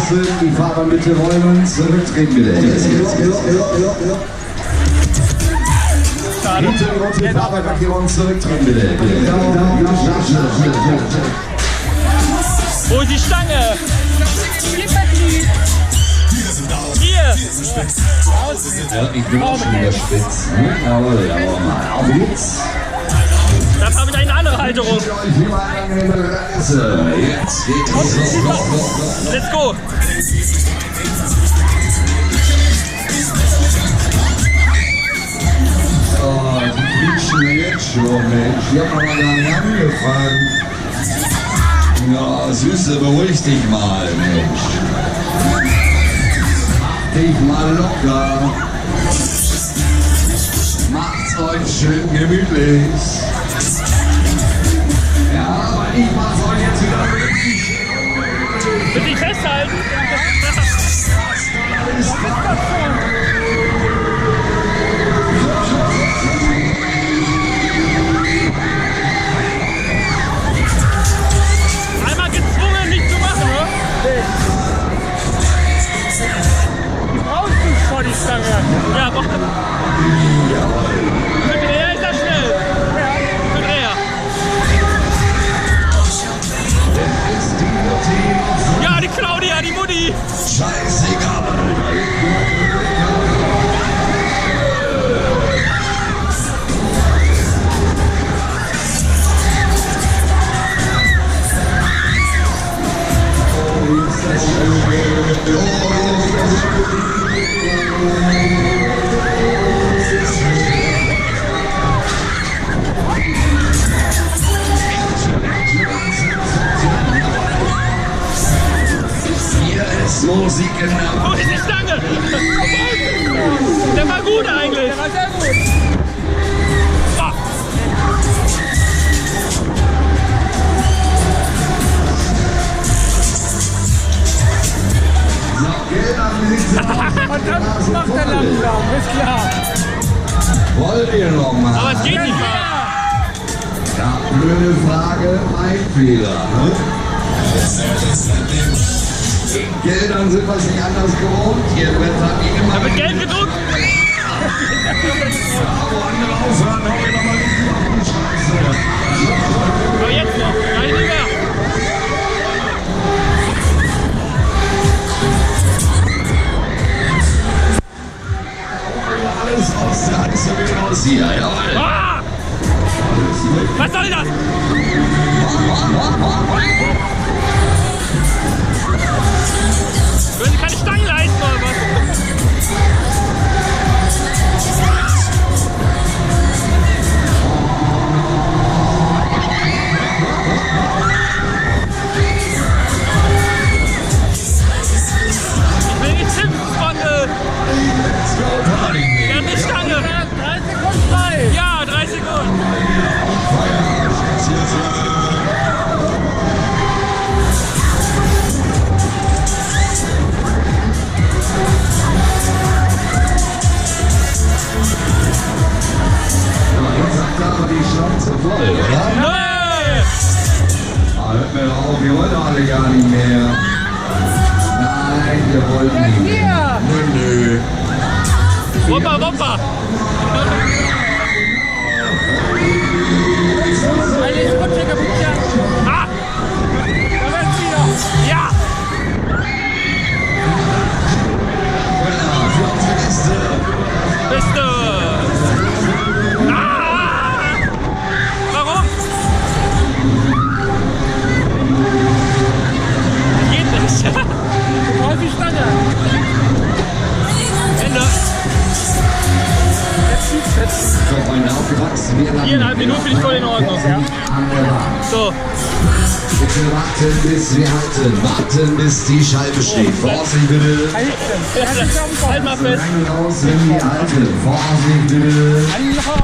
draußen, die Fahrer bitte räumen, zurücktreten bitte. Hinter die rote Fahrermarkierung zurücktreten bitte. Wo ist die Stange? Hier! Ja, ich bin auch schon wieder spitz. Jawohl, jawohl, mal. Auf geht's. Das habe ich eine andere Halterung. Jetzt geht es. Let's go! Oh, die quietschen mir jetzt schon, Mensch. Die haben noch gar nicht angefangen. Ja, Süße, beruhig dich mal, Mensch. Mach dich mal locker. Macht's euch schön gemütlich. Ja, aber ich mach's euch jetzt wieder richtig. Will ich festhalten? Einmal gezwungen, nicht zu machen, oder? Die brauchst du vor die Stange. Ja, mach das. Für Dreher ist das schnell. Für Dreher. Ja, die Claudia, die Mutti. Scheißegal. Hier ist Musik genau. Wo ist die Stange? Der war gut eigentlich. Der war sehr gut. Ah. Und dann macht er langsam, ist klar. Wollt ihr noch mal? Aber es geht nicht mehr. Ja, blöde Frage, ein Fehler. Ne? In Geldern sind wir es nicht anders gewohnt. Hier wird dann immer. Da wird Geld gedruckt. Aber andere aufhören, hau mir noch mal richtig auf die Scheiße. Aber jetzt noch. Nein, nicht mehr. Alles aus der Achse wieder raus hier, jawohl. Ah! Was soll das? Würden Sie keine Stangen leisten oder was? Ich will die Chips von der hat eine Stange. 3 Sekunden frei. Ja, 3 Sekunden. Jetzt habt ihr aber die Schnauze voll, oder? Nee! Hört mir doch auf, ihr wollt doch alle gar nicht mehr. Nein, ihr wollt nicht mehr. Nö. Woppa, woppa! Eine ist Rutsche kaputt, ja. Ah! Da wird's wieder. Ja! Für unsere Gäste. Bist du! Ah! Warum? Geht nicht. Du brauchst die Stange. Ende. So, Freunde, aufgewachsen. Wir landen 4,5 Minuten finde ich voll in Ordnung. an der Wand. So. Bitte warten, bis wir halten. Warten, bis die Scheibe steht. Vorsicht bitte. Halt mal fest. Rein und raus, wenn wir halten. Vorsicht bitte.